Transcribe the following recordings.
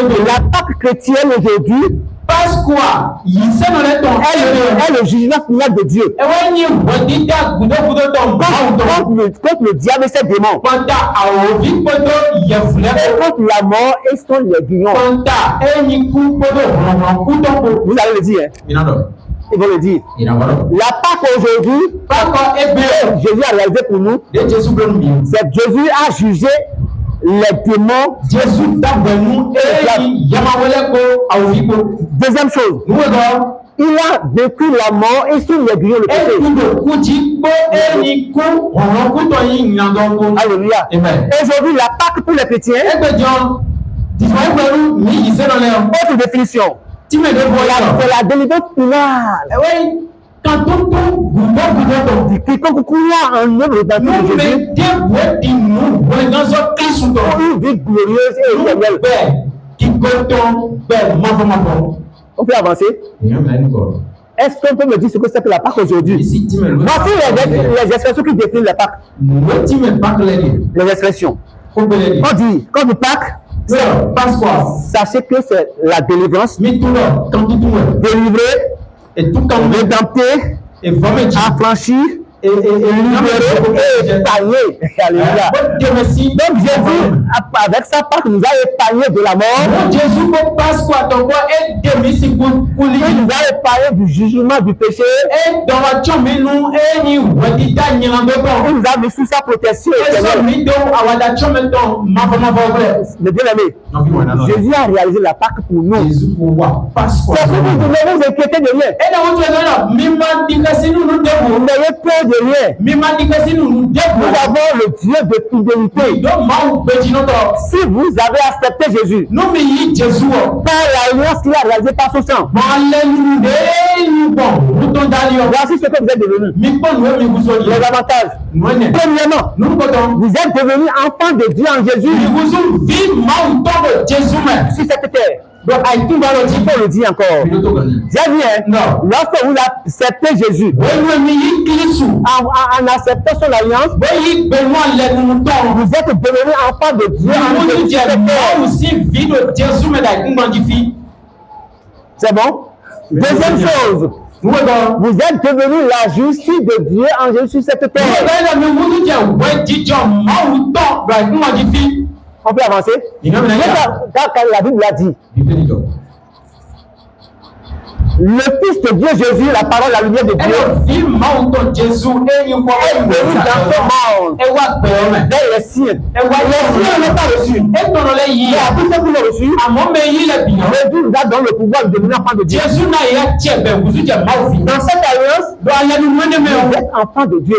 La Pâque chrétienne aujourd'hui est le jugement final de Dieu contre le diable et ses démons, contre la mort et son aiguillon. Vous allez le dire, hein? Ils vont le dire. La Pâque aujourd'hui, Jésus a réalisé pour nous, c'est que Jésus a jugé les démons. Deuxième chose, il a vécu la mort et sur l'aiguillon le péché. Alléluia. Aujourd'hui, la Pâque pour les chrétiens, autre définition, c'est la délivrance finale. Quiconque croit en œuvre de Jésus, une vie glorieuse et éternelle. On peut avancer. Est-ce qu'on peut me dire ce que c'est que la Pâque aujourd'hui? Voici les expressions qui définissent la Pâque. Les expressions. On dit, quand vous Pâque, sachez que c'est la délivrance, délivrer, rédempter, affranchir, et libéré et épargné. Alléluia. Donc Jésus, avec sa Pâque, nous a épargné de la mort. Il nous a épargné du jugement du péché. Il nous a mis sous sa protection éternelle. Mais bien aimé, Jésus a réalisé la Pâque pour nous. C'est que vous ne vous inquiétez de rien. Vous n'ayez peur de rien. Nous avons le Dieu de fidélité. Si vous avez accepté Jésus par l'alliance qu'il a réalisée par son sang, voici ce que vous êtes devenus. Les avantages. Premièrement, vous êtes devenus enfants de Dieu en Jésus sur cette terre. Donc, il faut le dire encore. J'ai dit, lorsque vous acceptez Jésus, en acceptant son alliance, vous êtes devenus enfants de Dieu en Jésus. C'est bon? Deuxième chose, vous êtes devenus la justice de Dieu en Jésus sur cette terre. On peut avancer? La Bible a dit. Le Fils de Dieu Jésus, la parole, la lumière de Dieu, est venu dans ce monde, dans les siens. Les siens n'ont pas reçu. Et à tous ceux qui l'ont reçu, Jésus nous a donné le pouvoir de devenir enfants de Dieu. Dans cette alliance, vous êtes enfants de Dieu.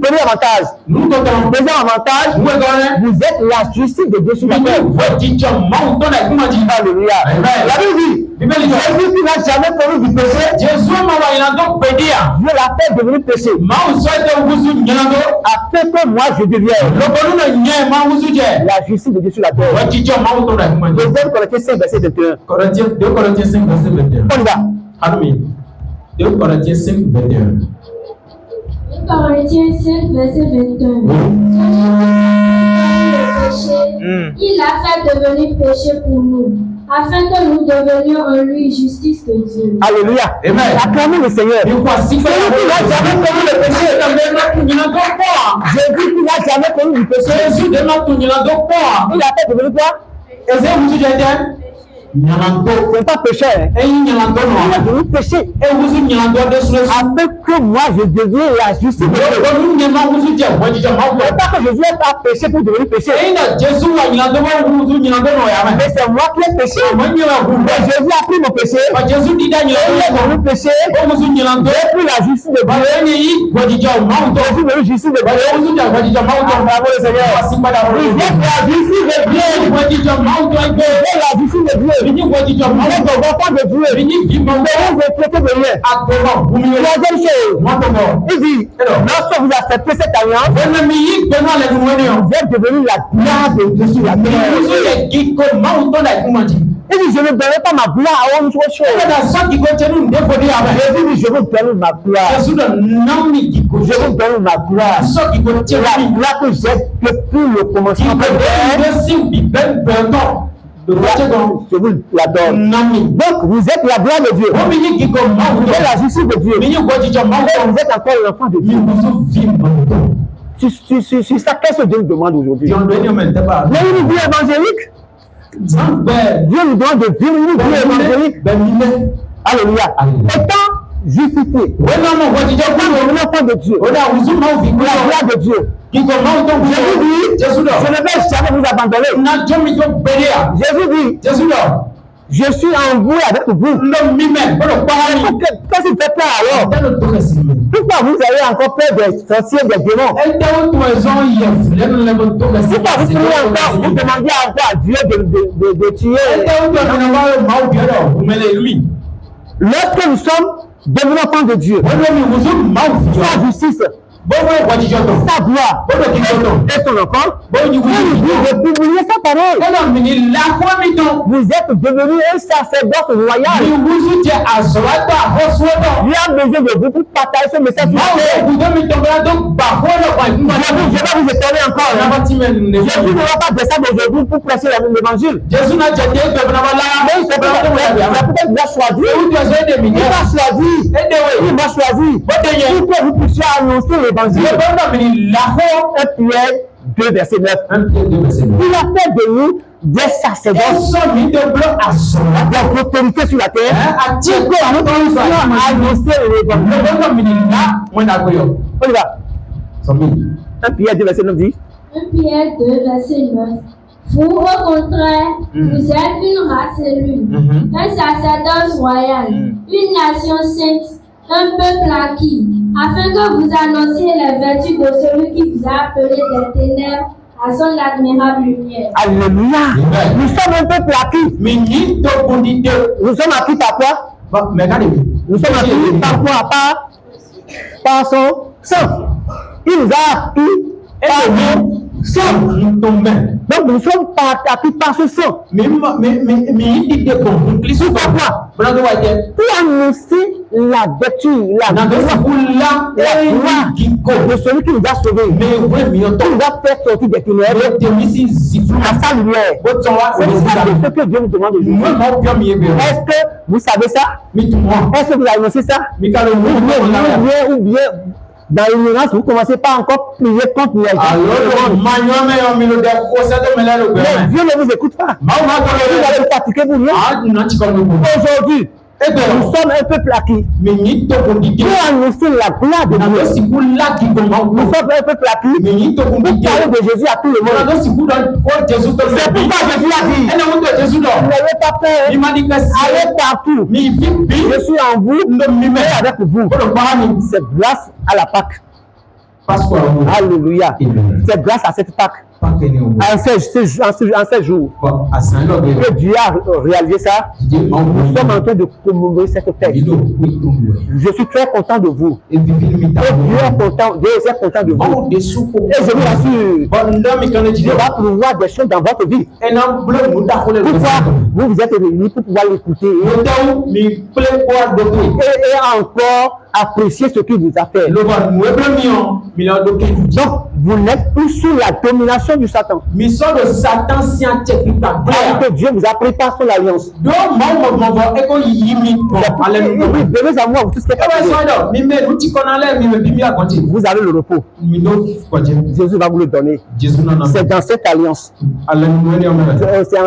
Premier avantage. Deuxième avantage, vous êtes la justice de Dieu sur la terre. Alléluia. La Bible dit, Jésus qui n'a jamais commis du péché, Dieu l'a fait devenir péché, afin que moi je devienne la justice de Dieu sur la terre. 2 Corinthiens 5, verset 21. 2 Corinthiens 5, verset 21. On y va. 2 Corinthiens 5, 21. 2 Corinthiens 5, verset 21. Il l'a fait devenir péché pour nous, afin que nous devenions en lui justice de Dieu. Alléluia. Amen. Acclamez le Seigneur. Celui qui n'a jamais commis le péché, Jésus qui n'a jamais commis du péché, il a fait devenir quoi? C'est pas péché. Il a devenu péché. Afin que moi je devienne la justice de Dieu. C'est pas que Jésus est pas péché pour devenir péché. Mais c'est moi qui ai péché. Mais Jésus a pris mon péché. Il est devenu péché. J'ai pris la justice de Dieu. Jésus est devenu justice de Dieu. Bravo le Seigneur. Il est la justice de Dieu. La justice de Dieu. Vous êtes des enfants de Dieu. Vous traitez de rien. Troisième chose, il dit, lorsque vous acceptez cette alliance, vous êtes devenu la gloire de Dieu sur la terre. Il dit, je ne donnerai pas ma gloire à autre chose. Jésus dit, je vous donne ma gloire. Je vous donne ma gloire. La gloire que j'ai depuis le commencement. Je vous l'adore. Donc, vous êtes la gloire de Dieu. Vous êtes la justice de Dieu. Vous êtes encore l'enfant de Dieu. Sur ça, qu'est-ce que Dieu nous demande aujourd'hui? Mais une vie évangélique. Dieu nous demande de vivre une vie évangélique. Alléluia. Étant justifié. L'enfant de Dieu. La gloire de Dieu. Je vous dis, je ne vais jamais vous abandonner. Jésus dit, je suis en vous et avec vous. Qu'est-ce qui fait peur alors? Pourquoi vous avez encore peur des sorciers, des démons? Pourquoi vous pouvez encore vous demander encore à Dieu de tuer? Lorsque nous sommes devenus enfants de Dieu, sa justice, sa gloire et son enfant, de publier sa parole. Vous êtes devenu un sacerdoce royal. Il a besoin de vous pour partager ce message sur la terre. Je vais vous étonner encore. Jésus ne va pas descendre aujourd'hui pour prêcher l'évangile. Mais c'est peut-être qu'il a choisi. Il m'a choisi pour que vous puissiez annoncer l'évangile. 1 Pierre 2, verset 9. Il a fait de nous des sacerdotes, des autorités sur la terre, pour que nous puissions annoncer l'évangile. On y va. 1 Pierre 2, verset 9 dit. 1 Pierre 2, verset 9. Vous, au contraire, vous êtes une race élue, un sacerdoce royal, une nation sainte, un peuple acquis, afin que vous annonciez les vertus de celui qui vous a appelé des ténèbres à son admirable lumière. Alléluia. Nous sommes un peuple acquis. Nous sommes acquis par quoi? Nous sommes acquis par quoi? Par son sang. Il nous a acquis par son sang. Donc nous sommes acquis par ce sang. Pour annoncer la vertu, la gloire de celui qui nous a sauvés, qui nous a fait sortir des ténèbres à sa lumière. C'est ce que Dieu nous demande aujourd'hui. Est-ce que vous savez ça? Est-ce que vous annoncez ça? Ou bien dans l'ignorance, vous ne commencez pas encore à prier contre les gens. Mais Dieu ne vous écoute pas. Vous allez pratiquer pour rien. Aujourd'hui, nous sommes un peuple acquis. Pour annoncer la gloire de Dieu. Nous sommes un peuple acquis. Pour parler de Jésus à tout le monde. C'est pourquoi Jésus a dit, n'ayez pas peur, allez partout. Je suis en vous et avec vous. C'est grâce à la Pâque. Alléluia. C'est grâce à cette Pâque. En 16 jours que Dieu a réalisé ça. Nous sommes en train de commémorer cette fête. Je suis très content de vous. Et Dieu est content de vous. Et je vous rassure, Dieu va pouvoir des choses dans votre vie. Pourquoi vous êtes réunis pour pouvoir l'écouter et encore apprécier ce qu'il vous a fait. Donc, vous n'êtes plus sous la domination du Satan. Parce que Dieu vous a pris par son alliance. Venez à moi, vous tous vous avez le repos. Jésus va vous le donner. C'est dans cette alliance. C'est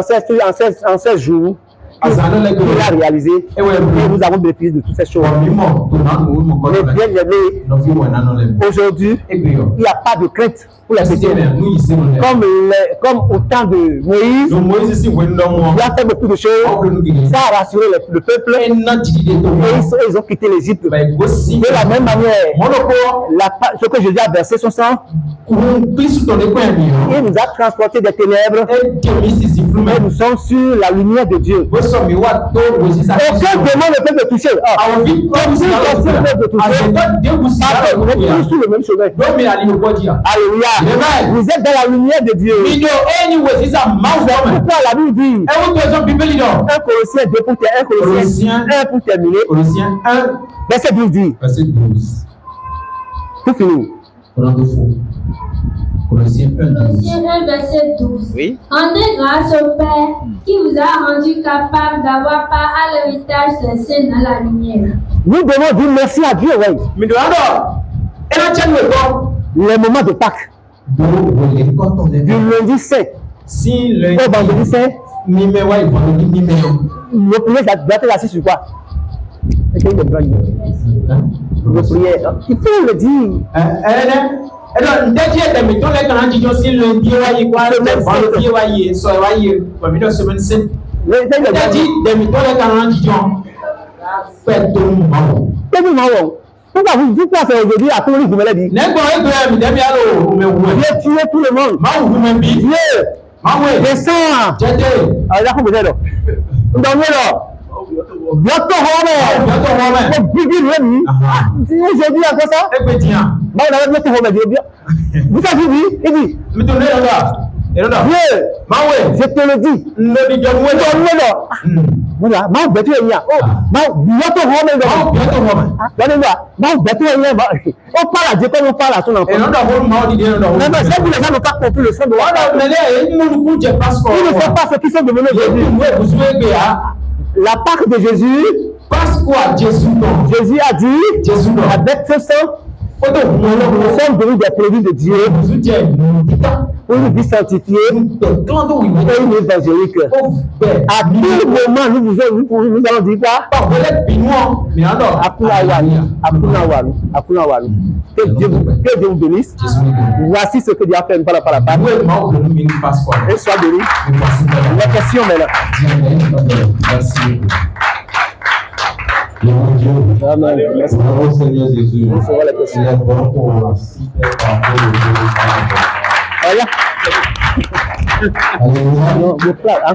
en 16 jours. Il a réalisé et nous avons bénéficié de toutes ces choses. Mais bien aimé, aujourd'hui, il n'y a pas de crainte pour la chrétiens. Comme au temps de Moïse, il a fait beaucoup de choses. Ça a rassuré le peuple et ils ont quitté l'Égypte. De la même manière, ce que Jésus a versé son sang, il nous a transporté des ténèbres et nous sommes sur la lumière de Dieu. Aucun démon ne peut me toucher. Vous êtes tous sur le même chemin. Alléluia. Vous êtes dans la lumière de Dieu. Pourquoi la Bible dit 1 Colossiens 2 pour terminer, 1 pour terminer. Verset 12 dit. Pour finir. Colossiens 1, verset 12. Oui. Rendez grâce au Père qui vous a rendu capable d'avoir part à l'héritage des saints dans la lumière. Nous devons dire merci à Dieu, oui. Mais les moments de Pâques, du lundi saint au vendredi saint, nos prières doivent être assises sur quoi? Nos prières, il faut le dire. Pourquoi vous passez aujourd'hui à tout le monde vous me l'avez dit? Dieu tue tout le monde. Dieu descend. Alors là, vous êtes là. Bientôt, j'ai dit à quoi ça? Vous avez dit, il dit, Dieu, je te le dis. Voilà, on parle à Dieu comme on parle à son enfant. Mais c'est que les gens n'ont pas compris le son de Dieu. Ils ne savent pas ce qu'ils sont devenus aujourd'hui. La Pâque de Jésus, Jésus a dit, avec ce sang, nous sommes devenus des produits de Dieu pour une vie sanctifiée et une évangélique. À tout moment, nous allons dire quoi? Que Dieu vous bénisse. Voici ce que Dieu a fait par la Pâque. Et sois béni. La question maintenant. Merci. Amen. Merci. Seigneur Jésus. Il est bon pour si faire parler de Dieu. Alléluia.